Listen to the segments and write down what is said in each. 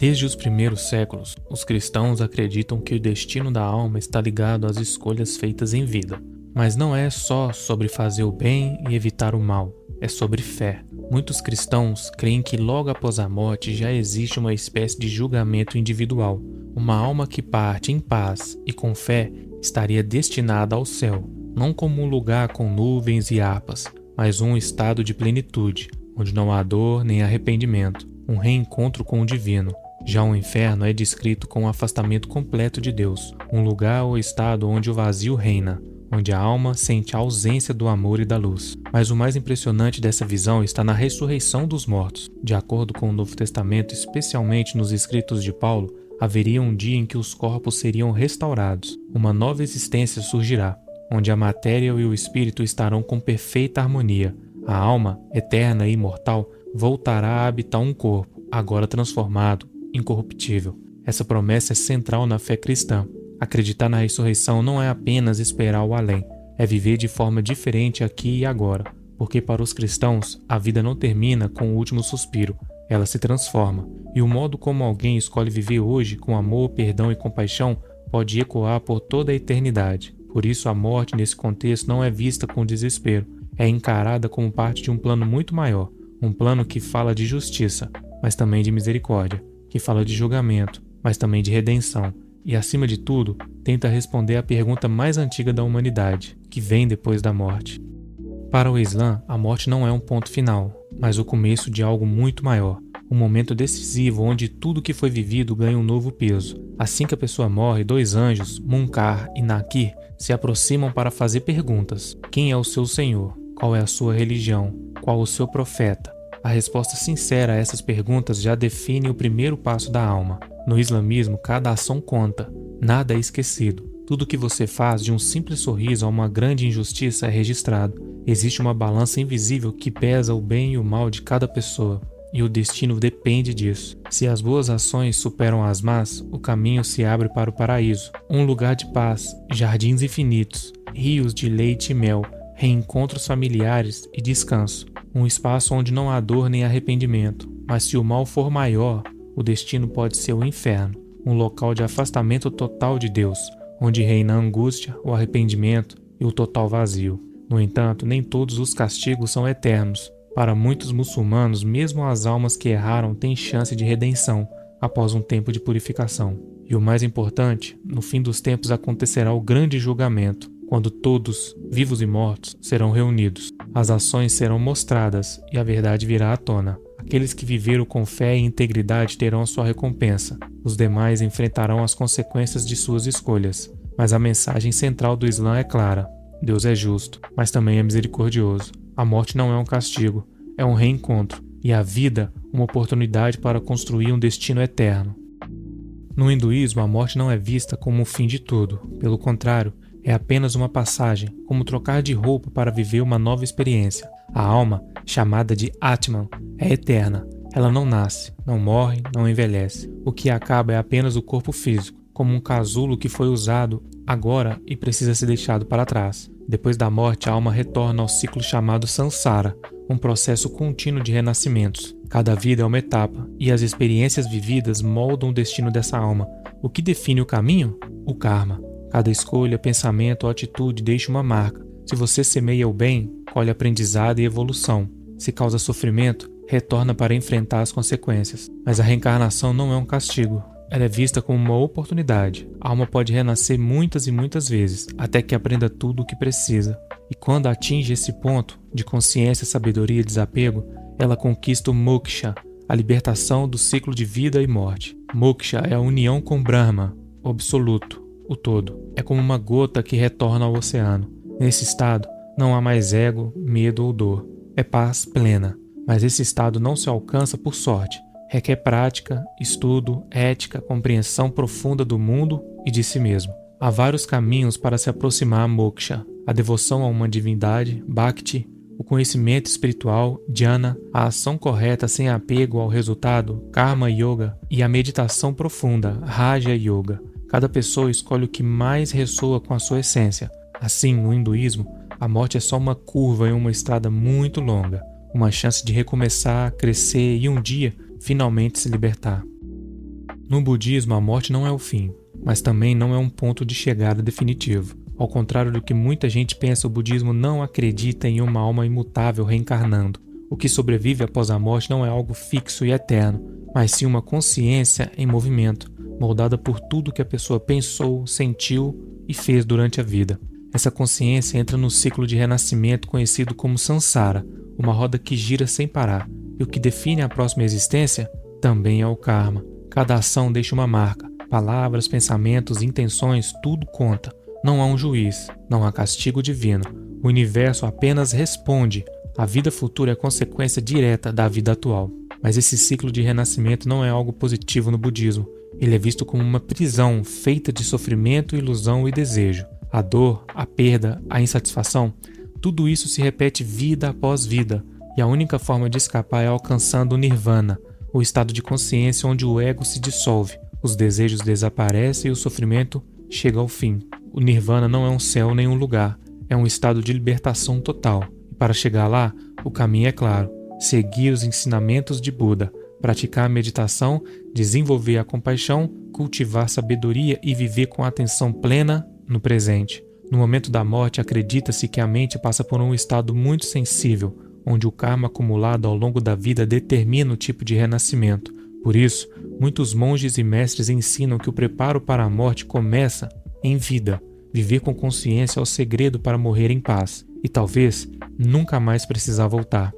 Desde os primeiros séculos, os cristãos acreditam que o destino da alma está ligado às escolhas feitas em vida. Mas não é só sobre fazer o bem e evitar o mal, é sobre fé. Muitos cristãos creem que logo após a morte já existe uma espécie de julgamento individual. Uma alma que parte em paz e com fé estaria destinada ao céu, não como um lugar com nuvens e harpas, mas um estado de plenitude, onde não há dor nem arrependimento, um reencontro com o divino. Já o inferno é descrito como um afastamento completo de Deus, um lugar ou estado onde o vazio reina, onde a alma sente a ausência do amor e da luz. Mas o mais impressionante dessa visão está na ressurreição dos mortos. De acordo com o Novo Testamento, especialmente nos escritos de Paulo, haveria um dia em que os corpos seriam restaurados. Uma nova existência surgirá, onde a matéria e o espírito estarão com perfeita harmonia. A alma, eterna e imortal, voltará a habitar um corpo, agora transformado, incorruptível. Essa promessa é central na fé cristã. Acreditar na ressurreição não é apenas esperar o além, é viver de forma diferente aqui e agora, porque para os cristãos, a vida não termina com o último suspiro, ela se transforma, e o modo como alguém escolhe viver hoje com amor, perdão e compaixão pode ecoar por toda a eternidade. Por isso a morte nesse contexto não é vista com desespero, é encarada como parte de um plano muito maior, um plano que fala de justiça, mas também de misericórdia, que fala de julgamento, mas também de redenção, e acima de tudo, tenta responder à pergunta mais antiga da humanidade, que vem depois da morte. Para o Islã, a morte não é um ponto final, mas o começo de algo muito maior, um momento decisivo onde tudo que foi vivido ganha um novo peso. Assim que a pessoa morre, dois anjos, Munkar e Nakir, se aproximam para fazer perguntas. Quem é o seu Senhor? Qual é a sua religião? Qual o seu profeta? A resposta sincera a essas perguntas já define o primeiro passo da alma. No islamismo, cada ação conta, nada é esquecido. Tudo que você faz, de um simples sorriso a uma grande injustiça, é registrado. Existe uma balança invisível que pesa o bem e o mal de cada pessoa, e o destino depende disso. Se as boas ações superam as más, o caminho se abre para o paraíso, um lugar de paz, jardins infinitos, rios de leite e mel, reencontros familiares e descanso, um espaço onde não há dor nem arrependimento. Mas se o mal for maior, o destino pode ser o inferno, um local de afastamento total de Deus, onde reina a angústia, o arrependimento e o total vazio. No entanto, nem todos os castigos são eternos. Para muitos muçulmanos, mesmo as almas que erraram têm chance de redenção após um tempo de purificação. E o mais importante, no fim dos tempos acontecerá o grande julgamento, quando todos, vivos e mortos, serão reunidos. As ações serão mostradas e a verdade virá à tona. Aqueles que viveram com fé e integridade terão a sua recompensa. Os demais enfrentarão as consequências de suas escolhas. Mas a mensagem central do Islã é clara. Deus é justo, mas também é misericordioso. A morte não é um castigo, é um reencontro. E a vida, uma oportunidade para construir um destino eterno. No hinduísmo, a morte não é vista como o fim de tudo. Pelo contrário, é apenas uma passagem, como trocar de roupa para viver uma nova experiência. A alma, chamada de Atman, é eterna. Ela não nasce, não morre, não envelhece. O que acaba é apenas o corpo físico, como um casulo que foi usado agora e precisa ser deixado para trás. Depois da morte, a alma retorna ao ciclo chamado Sansara, um processo contínuo de renascimentos. Cada vida é uma etapa, e as experiências vividas moldam o destino dessa alma. O que define o caminho? O karma. Cada escolha, pensamento ou atitude deixa uma marca. Se você semeia o bem, colhe aprendizado e evolução. Se causa sofrimento, retorna para enfrentar as consequências. Mas a reencarnação não é um castigo. Ela é vista como uma oportunidade. A alma pode renascer muitas e muitas vezes, até que aprenda tudo o que precisa. E quando atinge esse ponto de consciência, sabedoria e desapego, ela conquista o moksha, a libertação do ciclo de vida e morte. Moksha é a união com Brahma, o absoluto, o todo. É como uma gota que retorna ao oceano. Nesse estado, não há mais ego, medo ou dor. É paz plena. Mas esse estado não se alcança por sorte. Requer prática, estudo, ética, compreensão profunda do mundo e de si mesmo. Há vários caminhos para se aproximar a moksha. A devoção a uma divindade, bhakti, o conhecimento espiritual, dhyana, a ação correta sem apego ao resultado, karma yoga, e a meditação profunda, raja yoga. Cada pessoa escolhe o que mais ressoa com a sua essência. Assim, no hinduísmo, a morte é só uma curva em uma estrada muito longa, uma chance de recomeçar, crescer e um dia, finalmente se libertar. No budismo, a morte não é o fim, mas também não é um ponto de chegada definitivo. Ao contrário do que muita gente pensa, o budismo não acredita em uma alma imutável reencarnando. O que sobrevive após a morte não é algo fixo e eterno, mas sim uma consciência em movimento, moldada por tudo que a pessoa pensou, sentiu e fez durante a vida. Essa consciência entra no ciclo de renascimento conhecido como samsara, uma roda que gira sem parar, e o que define a próxima existência também é o karma. Cada ação deixa uma marca, palavras, pensamentos, intenções, tudo conta. Não há um juiz, não há castigo divino, o universo apenas responde. A vida futura é consequência direta da vida atual. Mas esse ciclo de renascimento não é algo positivo no budismo. Ele é visto como uma prisão feita de sofrimento, ilusão e desejo. A dor, a perda, a insatisfação, tudo isso se repete vida após vida, e a única forma de escapar é alcançando o nirvana, o estado de consciência onde o ego se dissolve, os desejos desaparecem e o sofrimento chega ao fim. O nirvana não é um céu nem um lugar, é um estado de libertação total. E para chegar lá, o caminho é claro: seguir os ensinamentos de Buda, praticar a meditação, desenvolver a compaixão, cultivar sabedoria e viver com atenção plena no presente. No momento da morte, acredita-se que a mente passa por um estado muito sensível, onde o karma acumulado ao longo da vida determina o tipo de renascimento. Por isso, muitos monges e mestres ensinam que o preparo para a morte começa em vida. Viver com consciência é o segredo para morrer em paz e talvez nunca mais precisar voltar.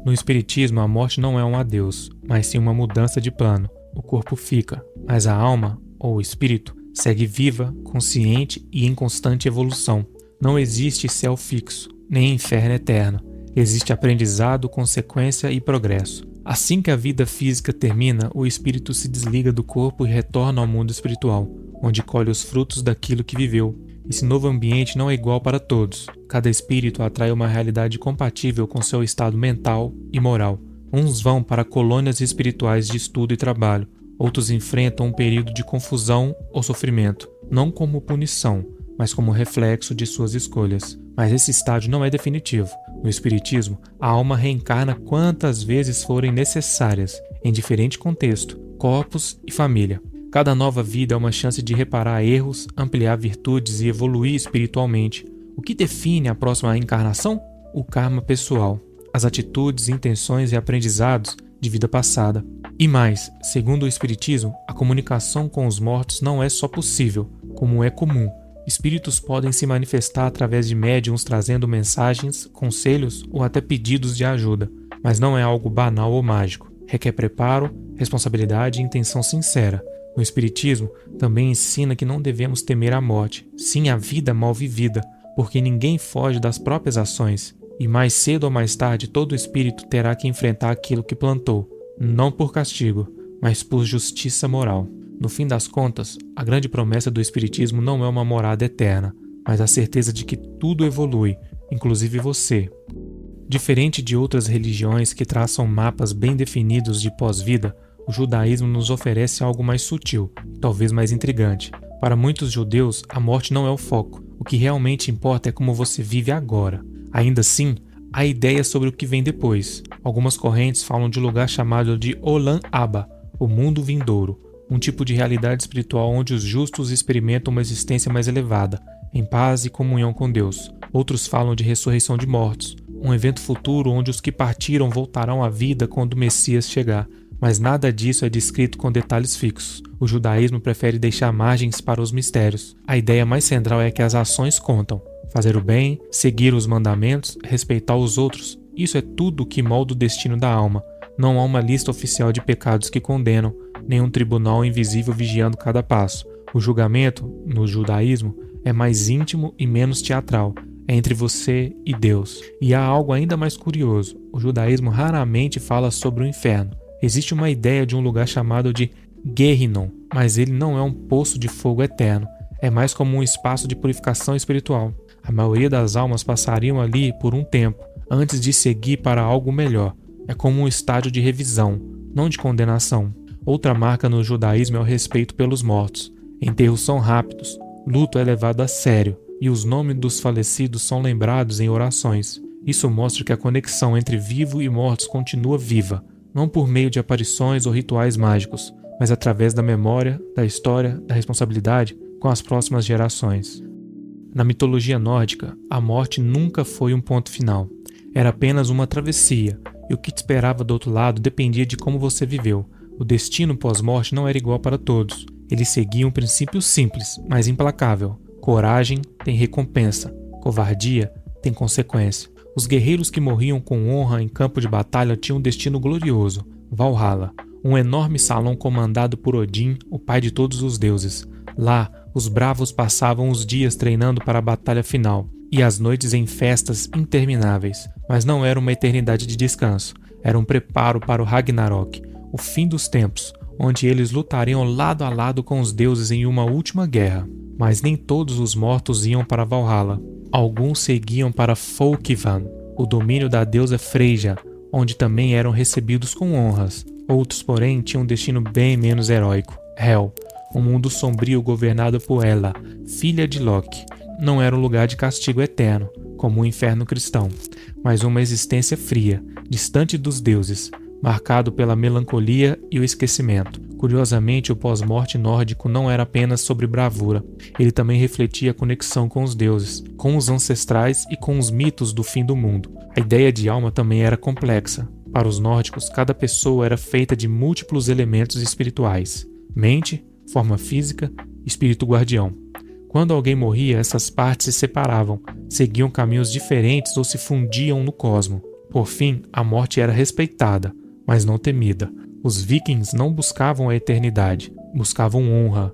No espiritismo, a morte não é um adeus, mas sim uma mudança de plano. O corpo fica, mas a alma, ou o espírito, segue viva, consciente e em constante evolução. Não existe céu fixo, nem inferno eterno. Existe aprendizado, consequência e progresso. Assim que a vida física termina, o espírito se desliga do corpo e retorna ao mundo espiritual, onde colhe os frutos daquilo que viveu. Esse novo ambiente não é igual para todos. Cada espírito atrai uma realidade compatível com seu estado mental e moral. Uns vão para colônias espirituais de estudo e trabalho. Outros enfrentam um período de confusão ou sofrimento, não como punição, mas como reflexo de suas escolhas. Mas esse estágio não é definitivo. No espiritismo, a alma reencarna quantas vezes forem necessárias, em diferente contexto, corpos e família. Cada nova vida é uma chance de reparar erros, ampliar virtudes e evoluir espiritualmente. O que define a próxima encarnação? O karma pessoal, as atitudes, intenções e aprendizados de vida passada. E mais, segundo o espiritismo, a comunicação com os mortos não é só possível, como é comum. Espíritos podem se manifestar através de médiuns trazendo mensagens, conselhos ou até pedidos de ajuda, mas não é algo banal ou mágico. Requer preparo, responsabilidade e intenção sincera. No Espiritismo, também ensina que não devemos temer a morte, sim a vida mal vivida, porque ninguém foge das próprias ações, e mais cedo ou mais tarde todo espírito terá que enfrentar aquilo que plantou, não por castigo, mas por justiça moral. No fim das contas, a grande promessa do Espiritismo não é uma morada eterna, mas a certeza de que tudo evolui, inclusive você. Diferente de outras religiões que traçam mapas bem definidos de pós-vida, o judaísmo nos oferece algo mais sutil, talvez mais intrigante. Para muitos judeus, a morte não é o foco. O que realmente importa é como você vive agora. Ainda assim, há ideias sobre o que vem depois. Algumas correntes falam de um lugar chamado de Olam Abba, o mundo vindouro, um tipo de realidade espiritual onde os justos experimentam uma existência mais elevada, em paz e comunhão com Deus. Outros falam de ressurreição de mortos, um evento futuro onde os que partiram voltarão à vida quando o Messias chegar. Mas nada disso é descrito com detalhes fixos. O judaísmo prefere deixar margens para os mistérios. A ideia mais central é que as ações contam. Fazer o bem, seguir os mandamentos, respeitar os outros, isso é tudo que molda o destino da alma. Não há uma lista oficial de pecados que condenam, nem um tribunal invisível vigiando cada passo. O julgamento, no judaísmo, é mais íntimo e menos teatral. É entre você e Deus. E há algo ainda mais curioso. O judaísmo raramente fala sobre o inferno. Existe uma ideia de um lugar chamado de Gehinnom, mas ele não é um poço de fogo eterno. É mais como um espaço de purificação espiritual. A maioria das almas passariam ali por um tempo, antes de seguir para algo melhor. É como um estágio de revisão, não de condenação. Outra marca no judaísmo é o respeito pelos mortos. Enterros são rápidos, luto é levado a sério, e os nomes dos falecidos são lembrados em orações. Isso mostra que a conexão entre vivo e mortos continua viva, não por meio de aparições ou rituais mágicos, mas através da memória, da história, da responsabilidade com as próximas gerações. Na mitologia nórdica, a morte nunca foi um ponto final. Era apenas uma travessia, e o que te esperava do outro lado dependia de como você viveu. O destino pós-morte não era igual para todos. Ele seguia um princípio simples, mas implacável. Coragem tem recompensa. Covardia tem consequência. Os guerreiros que morriam com honra em campo de batalha tinham um destino glorioso, Valhalla, um enorme salão comandado por Odin, o pai de todos os deuses. Lá, os bravos passavam os dias treinando para a batalha final e as noites em festas intermináveis. Mas não era uma eternidade de descanso, era um preparo para o Ragnarok, o fim dos tempos, onde eles lutariam lado a lado com os deuses em uma última guerra. Mas nem todos os mortos iam para Valhalla. Alguns seguiam para Folkvang, o domínio da deusa Freyja, onde também eram recebidos com honras. Outros, porém, tinham um destino bem menos heróico, Hel, um mundo sombrio governado por Hela, filha de Loki. Não era um lugar de castigo eterno, como o inferno cristão, mas uma existência fria, distante dos deuses, marcado pela melancolia e o esquecimento. Curiosamente, o pós-morte nórdico não era apenas sobre bravura, ele também refletia a conexão com os deuses, com os ancestrais e com os mitos do fim do mundo. A ideia de alma também era complexa. Para os nórdicos, cada pessoa era feita de múltiplos elementos espirituais: mente, forma física, espírito guardião. Quando alguém morria, essas partes se separavam, seguiam caminhos diferentes ou se fundiam no cosmo. Por fim, a morte era respeitada, mas não temida. Os vikings não buscavam a eternidade, buscavam honra.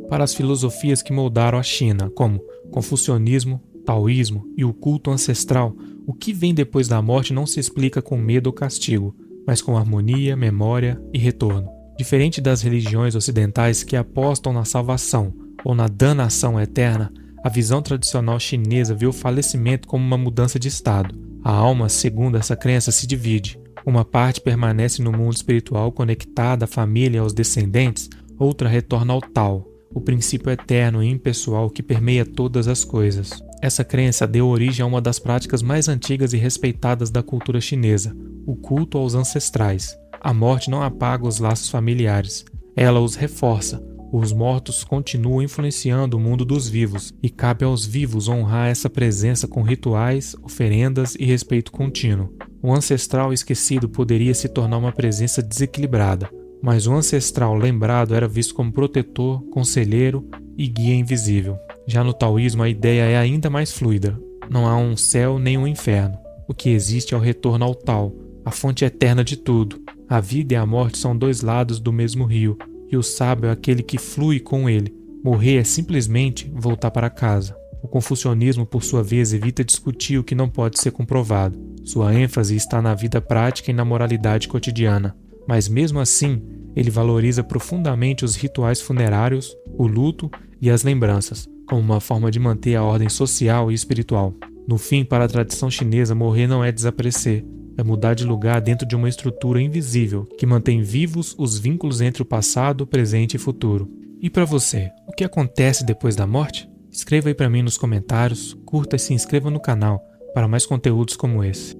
Para as filosofias que moldaram a China, como confucionismo, taoísmo e o culto ancestral, o que vem depois da morte não se explica com medo ou castigo, mas com harmonia, memória e retorno. Diferente das religiões ocidentais que apostam na salvação ou na danação eterna, a visão tradicional chinesa vê o falecimento como uma mudança de estado. A alma, segundo essa crença, se divide. Uma parte permanece no mundo espiritual conectada à família e aos descendentes, outra retorna ao Tao, o princípio eterno e impessoal que permeia todas as coisas. Essa crença deu origem a uma das práticas mais antigas e respeitadas da cultura chinesa, o culto aos ancestrais. A morte não apaga os laços familiares, ela os reforça. Os mortos continuam influenciando o mundo dos vivos, e cabe aos vivos honrar essa presença com rituais, oferendas e respeito contínuo. O ancestral esquecido poderia se tornar uma presença desequilibrada, mas o ancestral lembrado era visto como protetor, conselheiro e guia invisível. Já no taoísmo, a ideia é ainda mais fluida. Não há um céu nem um inferno. O que existe é o retorno ao Tao, a fonte eterna de tudo. A vida e a morte são dois lados do mesmo rio, e o sábio é aquele que flui com ele. Morrer é simplesmente voltar para casa. O confucionismo, por sua vez, evita discutir o que não pode ser comprovado. Sua ênfase está na vida prática e na moralidade cotidiana. Mas mesmo assim, ele valoriza profundamente os rituais funerários, o luto e as lembranças, como uma forma de manter a ordem social e espiritual. No fim, para a tradição chinesa, morrer não é desaparecer, é mudar de lugar dentro de uma estrutura invisível que mantém vivos os vínculos entre o passado, presente e futuro. E para você, o que acontece depois da morte? Escreva aí para mim nos comentários, curta e se inscreva no canal para mais conteúdos como esse.